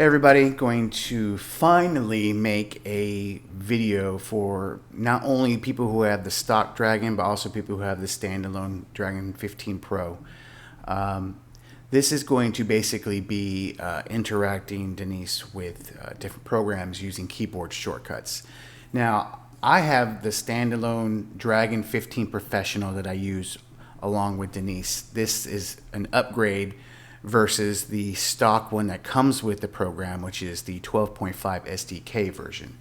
Hey everybody, going to finally make a video for not only people who have the stock Dragon, but also people who have the standalone Dragon 15 Pro. This is going to basically be interacting, Denise, with different programs using keyboard shortcuts. Now, I have the standalone Dragon 15 Professional that I use along with Denise. This is an upgrade versus the stock one that comes with the program, which is the 12.5 SDK version.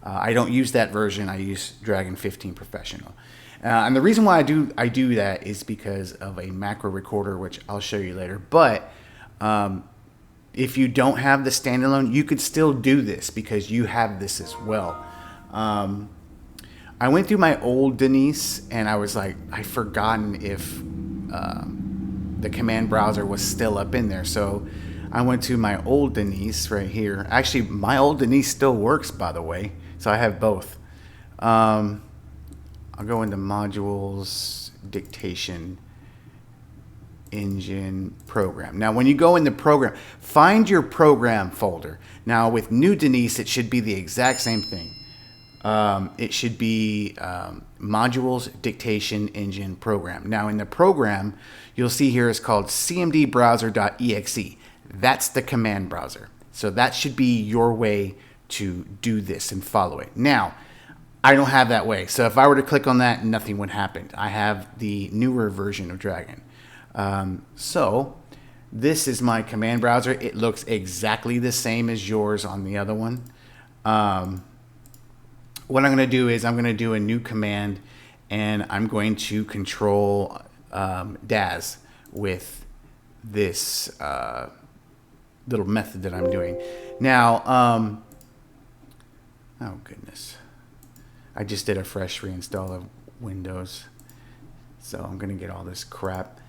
I don't use that version. I use Dragon 15 Professional. And the reason why I do that is because of a macro recorder, which I'll show you later. But if you don't have the standalone, you could still do this because you have this as well. I went through my old Denise and I was like, I'd forgotten if the command browser was still up in there. So I went to my old Denise right here. Actually, my old Denise still works, by the way. So I have both. I'll go into modules, dictation, engine, program. Now, when you go in the program, find your program folder. Now, with new Denise, it should be the exact same thing. It should be modules, dictation, engine, program. Now in the program, you'll see here it's called cmdbrowser.exe. That's the command browser. So that should be your way to do this and follow it. Now, I don't have that way. So if I were to click on that, nothing would happen. I have the newer version of Dragon. So this is my command browser. It looks exactly the same as yours on the other one. What I'm going to do is I'm going to do a new command and I'm going to control DAS with this little method that I'm doing. Now, oh goodness. I just did a fresh reinstall of Windows. So I'm going to get all this crap.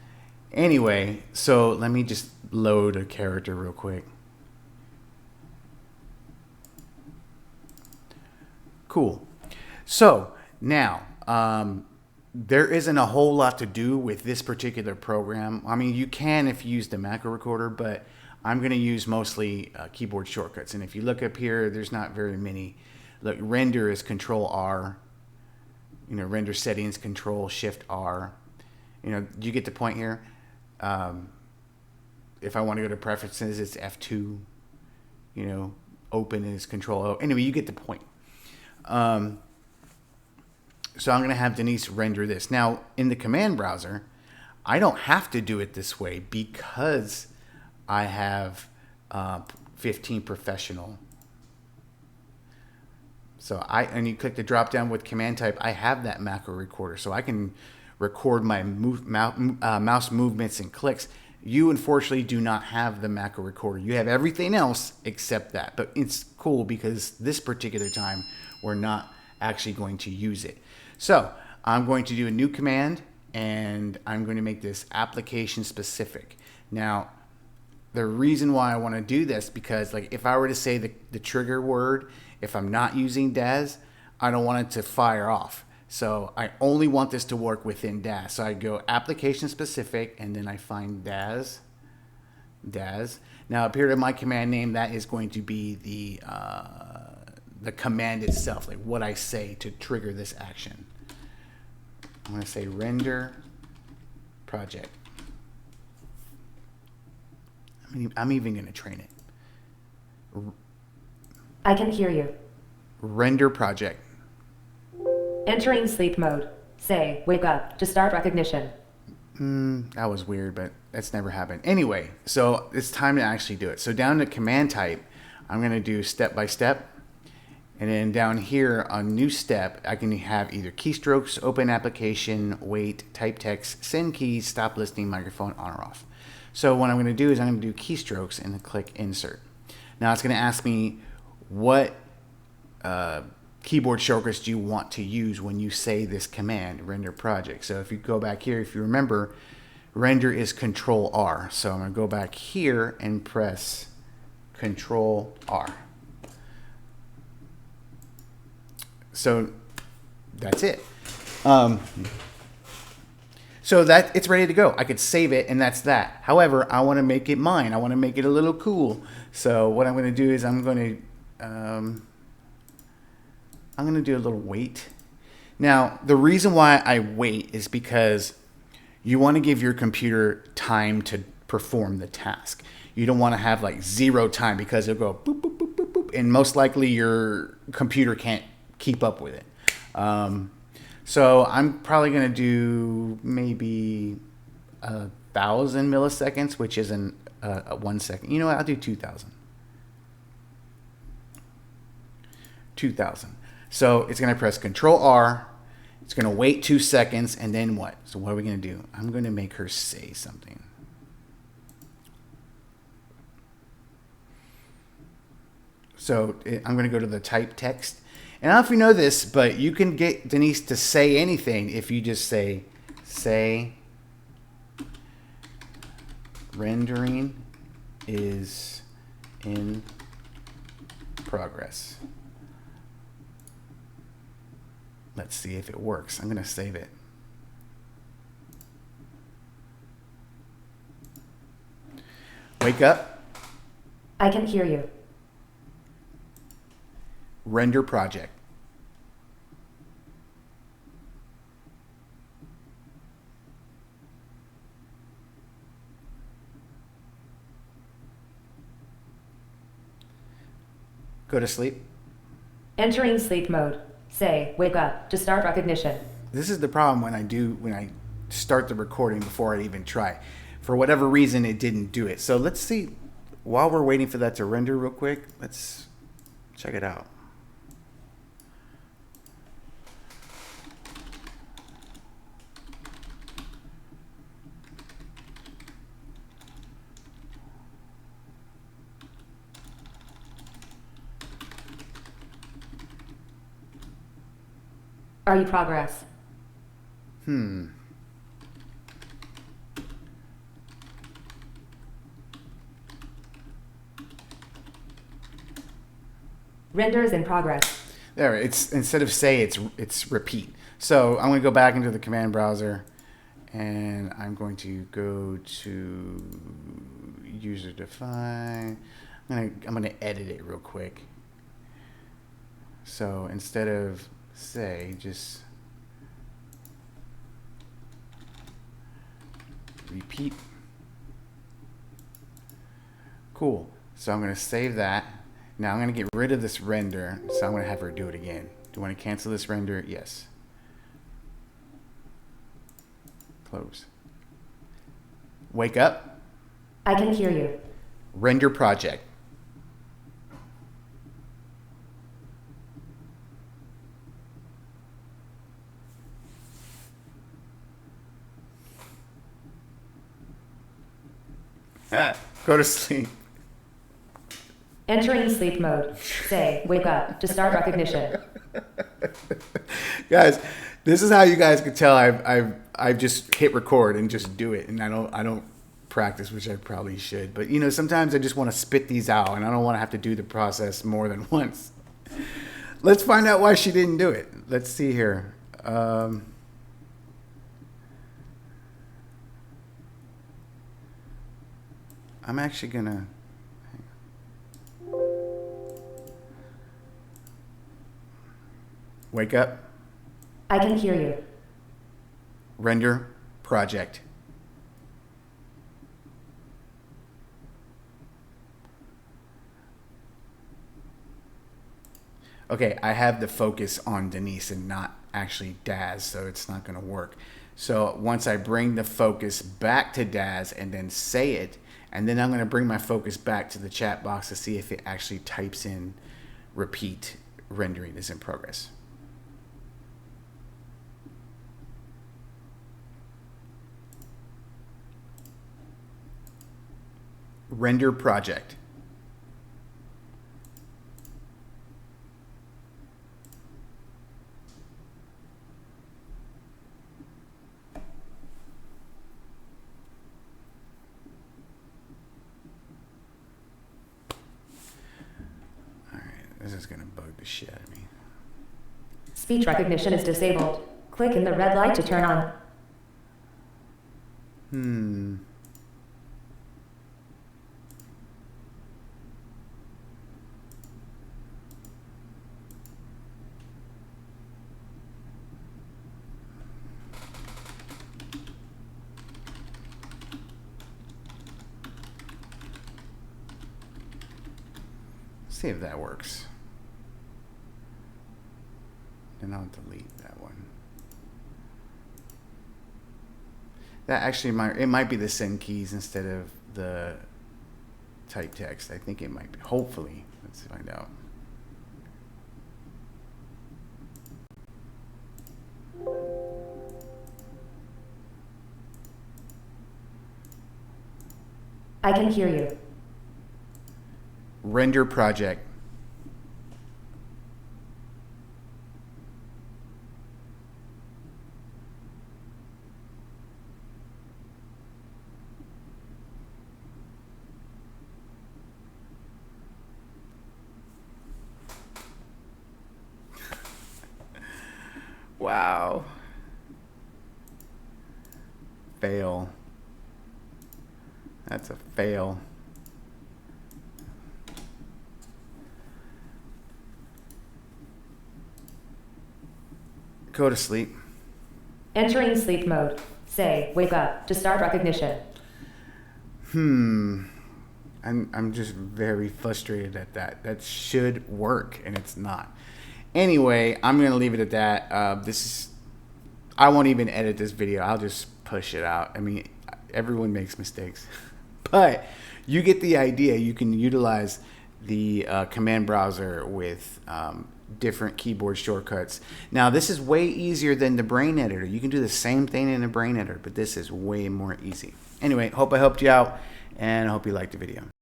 Anyway, so let me just load a character real quick. Cool. So now, there isn't a whole lot to do with this particular program. I mean, you can if you use the macro recorder, but I'm going to use mostly keyboard shortcuts. And if you look up here, there's not very many. Look, render is Control R. You know, render settings, Control Shift R. You know, you get the point here. If I want to go to preferences, it's F2. You know, open is Control O. Anyway, you get the point. So I'm going to have Denise render this. Now, in the command browser, I don't have to do it this way because I have 15 Professional. So and you click the drop down with command type, I have that macro recorder. So I can record my mouse movements and clicks. You, unfortunately, do not have the macro recorder. You have everything else except that. But it's cool because this particular time, we're not actually going to use it. So I'm going to do a new command and I'm going to make this application specific. Now, the reason why I want to do this, because like if I were to say the trigger word, if I'm not using DAS, I don't want it to fire off. So I only want this to work within DAS. So I go application specific and then I find DAS. Now up here in my command name, that is going to be the command itself, like what I say to trigger this action. I'm going to say render project. I'm even going to train it. I can hear you. Render project. Entering sleep mode. Say, wake up to start recognition. That was weird, but that's never happened. Anyway, so it's time to actually do it. So down to command type, I'm going to do step by step. And then down here on new step, I can have either keystrokes, open application, wait, type text, send keys, stop listening, microphone on or off. So what I'm going to do is I'm going to do keystrokes and then click insert. Now it's going to ask me what keyboard shortcuts do you want to use when you say this command, render project. So if you go back here, if you remember, render is Control R. So I'm going to go back here and press Control R. So that's it. So that it's ready to go. I could save it and that's that. However, I want to make it mine. I want to make it a little cool. So what I'm going to do is I'm going to do a little wait. Now, the reason why I wait is because you want to give your computer time to perform the task. You don't want to have like 0 time because it'll go boop, boop, boop, boop, boop, and most likely your computer can't keep up with it. So I'm probably going to do maybe 1,000 milliseconds, which isn't 1 second. You know what? I'll do 2,000. 2,000. So it's going to press Control R. It's going to wait 2 seconds, and then what? So what are we going to do? I'm going to make her say something. So I'm going to go to the type text. And I don't know if you know this, but you can get Denise to say anything if you just say rendering is in progress. Let's see if it works. I'm going to save it. Wake up. I can hear you. Render project. Go to sleep. Entering sleep mode. Say, wake up to start recognition. This is the problem when I start the recording before I even try. For whatever reason, it didn't do it. So let's see. While we're waiting for that to render real quick, let's check it out. Are you progress? Render is in progress. There, it's instead of say, it's repeat. So I'm going to go back into the command browser, and I'm going to go to user define. I'm going to edit it real quick. So instead of say, just repeat. Cool. So I'm going to save that. Now I'm going to get rid of this render. So I'm going to have her do it again. Do you want to cancel this render? Yes. Close. Wake up. I can hear you. Render project. Go to sleep. Entering sleep mode. Say, wake up to start recognition. Guys, this is how you guys could tell I've just hit record and just do it, and I don't practice, which I probably should. But you know, sometimes I just want to spit these out, and I don't want to have to do the process more than once. Let's find out why she didn't do it. Let's see here. I'm actually gonna. Wake up. I can hear you. Render project. Okay, I have the focus on Denise and not actually Daz, so it's not going to work. So once I bring the focus back to Daz and then say it, and then I'm going to bring my focus back to the chat box to see if it actually types in repeat rendering is in progress. Render project. All right, this is gonna bug the shit out of me. Speech recognition is disabled. Click in the red light to turn on. Hmm. See if that works. Then I'll delete that one. That actually might be the send keys instead of the type text. I think it might be. Hopefully. Let's find out. I can hear you. Render project. Wow. Fail. That's a fail. Go to sleep. Entering sleep mode. Say, wake up to start recognition. I'm just very frustrated at that. That should work, and it's not. Anyway, I'm gonna leave it at that. I won't even edit this video. I'll just push it out. I mean, everyone makes mistakes, but you get the idea. You can utilize the command browser with different keyboard shortcuts. Now, this is way easier than the brain editor. You can do the same thing in the brain editor, but this is way more easy. Anyway, hope I helped you out, and I hope you liked the video.